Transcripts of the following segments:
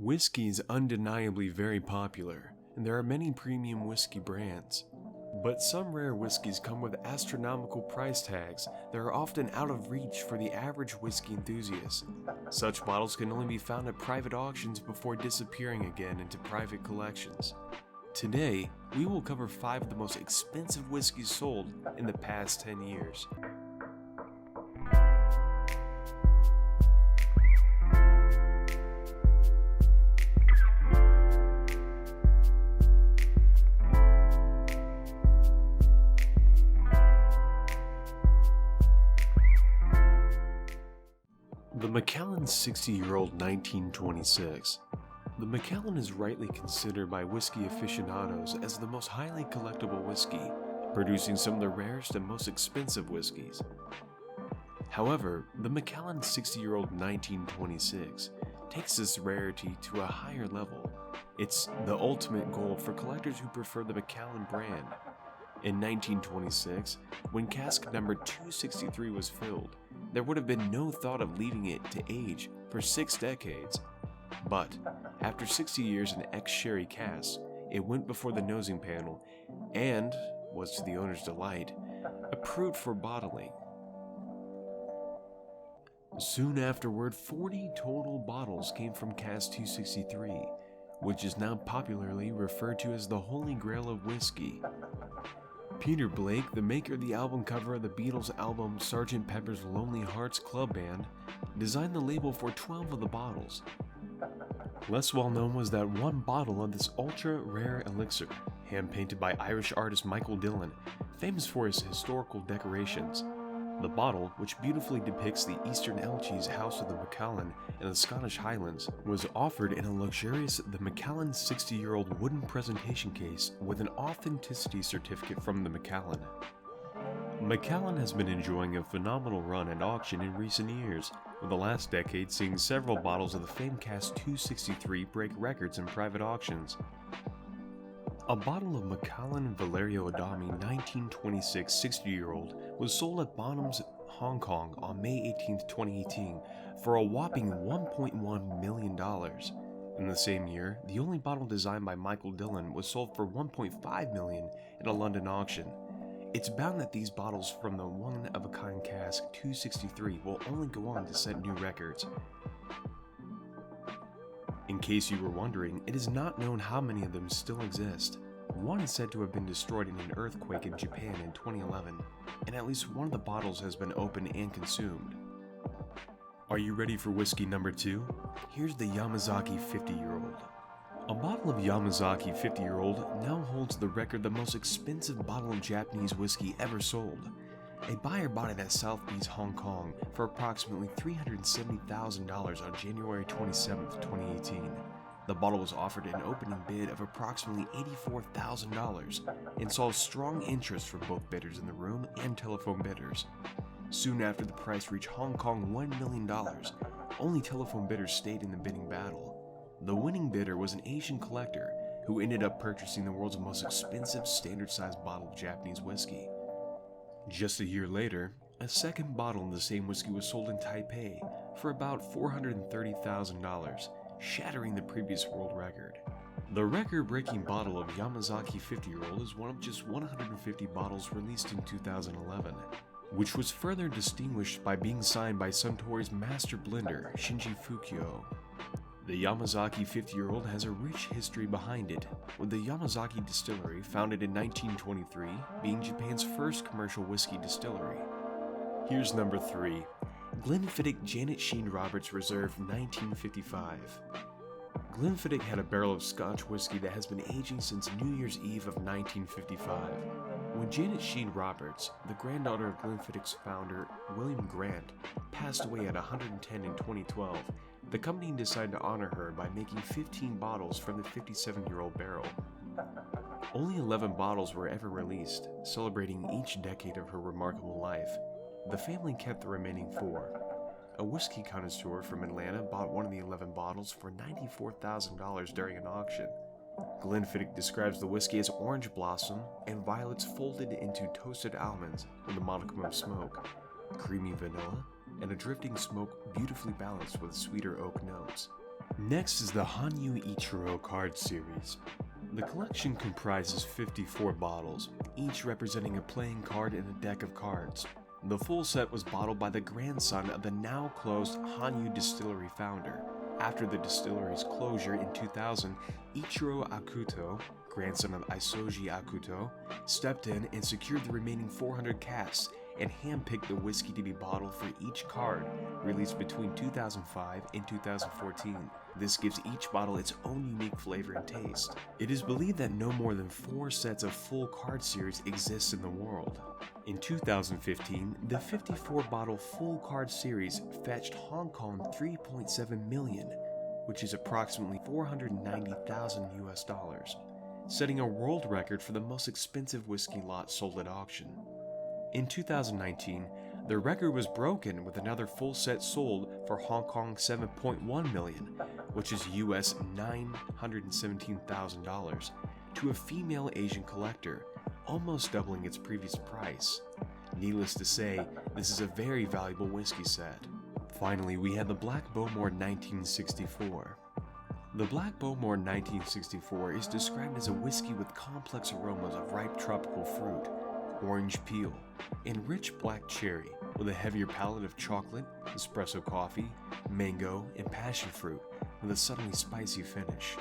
Whiskey is undeniably very popular, and there are many premium whiskey brands. But some rare whiskeys come with astronomical price tags that are often out of reach for the average whiskey enthusiast. Such bottles can only be found at private auctions before disappearing again into private collections. Today, we will cover 5 of the most expensive whiskeys sold in the past 10 years. The Macallan 60-year-old 1926. The Macallan is rightly considered by whiskey aficionados as the most highly collectible whiskey, producing some of the rarest and most expensive whiskeys. However, the Macallan 60-year-old 1926 takes this rarity to a higher level. It's the ultimate goal for collectors who prefer the Macallan brand. In 1926, when cask number 263 was filled, there would have been no thought of leaving it to age for 6 decades. But after 60 years in ex-sherry casks, it went before the nosing panel and, was to the owner's delight, approved for bottling. Soon afterward, 40 total bottles came from cask 263, which is now popularly referred to as the Holy Grail of whiskey. Peter Blake, the maker of the album cover of the Beatles' album Sgt. Pepper's Lonely Hearts Club Band, designed the label for 12 of the bottles. Less well known was that one bottle of this ultra-rare elixir, hand-painted by Irish artist Michael Dillon, famous for his historical decorations. The bottle, which beautifully depicts the Eastern Elchies House of the Macallan in the Scottish Highlands, was offered in a luxurious The Macallan 60-year-old wooden presentation case with an authenticity certificate from the Macallan. Macallan has been enjoying a phenomenal run at auction in recent years, with the last decade seeing several bottles of the famed cask 263 break records in private auctions. A bottle of Macallan Valerio Adami 1926 60-year-old was sold at Bonham's, Hong Kong on May 18, 2018 for a whopping $1.1 million. In the same year, the only bottle designed by Michael Dillon was sold for $1.5 million in a London auction. It's bound that these bottles from the one-of-a-kind cask 263 will only go on to set new records. In case you were wondering, it is not known how many of them still exist. One is said to have been destroyed in an earthquake in Japan in 2011, and at least one of the bottles has been opened and consumed. Are you ready for whiskey number 2? Here's the Yamazaki 50-year-old. A bottle of Yamazaki 50-year-old now holds the record of the most expensive bottle of Japanese whiskey ever sold. A buyer bought it at Sotheby's, Hong Kong for approximately $370,000 on January 27, 2018. The bottle was offered an opening bid of approximately $84,000 and saw strong interest from both bidders in the room and telephone bidders. Soon after the price reached Hong Kong $1 million, only telephone bidders stayed in the bidding battle. The winning bidder was an Asian collector who ended up purchasing the world's most expensive standard-sized bottle of Japanese whiskey. Just a year later, a second bottle of the same whiskey was sold in Taipei for about $430,000, shattering the previous world record. The record-breaking bottle of Yamazaki 50-year-old is one of just 150 bottles released in 2011, which was further distinguished by being signed by Suntory's master blender, Shinji Fukio. The Yamazaki 50-year-old has a rich history behind it, with the Yamazaki distillery, founded in 1923, being Japan's first commercial whiskey distillery. Here's number 3. Glenfiddich Janet Sheen Roberts Reserve 1955. Glenfiddich had a barrel of Scotch whiskey that has been aging since New Year's Eve of 1955. When Janet Sheen Roberts, the granddaughter of Glenfiddich's founder, William Grant, passed away at 110 in 2012, the company decided to honor her by making 15 bottles from the 57-year-old barrel. Only 11 bottles were ever released, celebrating each decade of her remarkable life. The family kept the remaining 4. A whiskey connoisseur from Atlanta bought one of the 11 bottles for $94,000 during an auction. Glenfiddich describes the whiskey as orange blossom and violets folded into toasted almonds with a modicum of smoke, creamy vanilla, and a drifting smoke beautifully balanced with sweeter oak notes. Next is the Hanyu Ichiro card series. The collection comprises 54 bottles, each representing a playing card and a deck of cards. The full set was bottled by the grandson of the now closed Hanyu Distillery founder. After the distillery's closure in 2000, Ichiro Akuto, grandson of Isoji Akuto, stepped in and secured the remaining 400 casks and handpicked the whiskey to be bottled for each card, released between 2005 and 2014. This gives each bottle its own unique flavor and taste. It is believed that no more than 4 sets of full card series exist in the world. In 2015, the 54-bottle full card series fetched Hong Kong $3.7 million, which is approximately $490,000 US, setting a world record for the most expensive whiskey lot sold at auction. In 2019, the record was broken with another full set sold for Hong Kong $7.1 million, which is US $917,000, to a female Asian collector, almost doubling its previous price. Needless to say, this is a very valuable whiskey set. Finally, we had the Black Bowmore 1964. The Black Bowmore 1964 is described as a whiskey with complex aromas of ripe tropical fruit, orange peel, and rich black cherry, with a heavier palate of chocolate, espresso coffee, mango, and passion fruit, with a subtly spicy finish.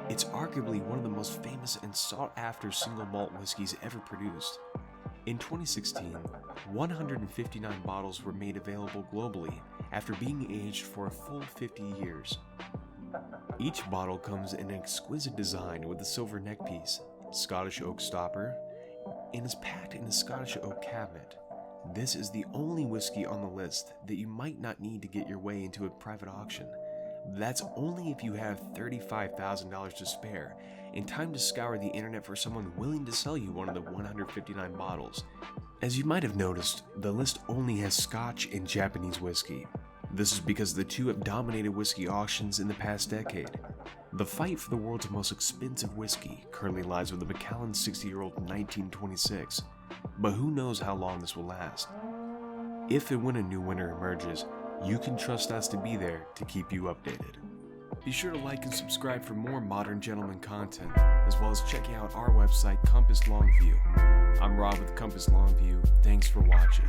It's arguably one of the most famous and sought-after single malt whiskeys ever produced. In 2016, 159 bottles were made available globally after being aged for a full 50 years. Each bottle comes in an exquisite design with a silver neckpiece, Scottish oak stopper, and is packed in a Scottish oak cabinet. This is the only whiskey on the list that you might not need to get your way into a private auction. That's only if you have $35,000 to spare and time to scour the internet for someone willing to sell you one of the 159 bottles. As you might have noticed, the list only has Scotch and Japanese whiskey. This is because the two have dominated whiskey auctions in the past decade. The fight for the world's most expensive whiskey currently lies with the Macallan 60-year-old 1926, but who knows how long this will last. If and when a new winner emerges, you can trust us to be there to keep you updated. Be sure to like and subscribe for more Modern Gentleman content, as well as checking out our website, Compass Longview. I'm Rob with Compass Longview. Thanks for watching.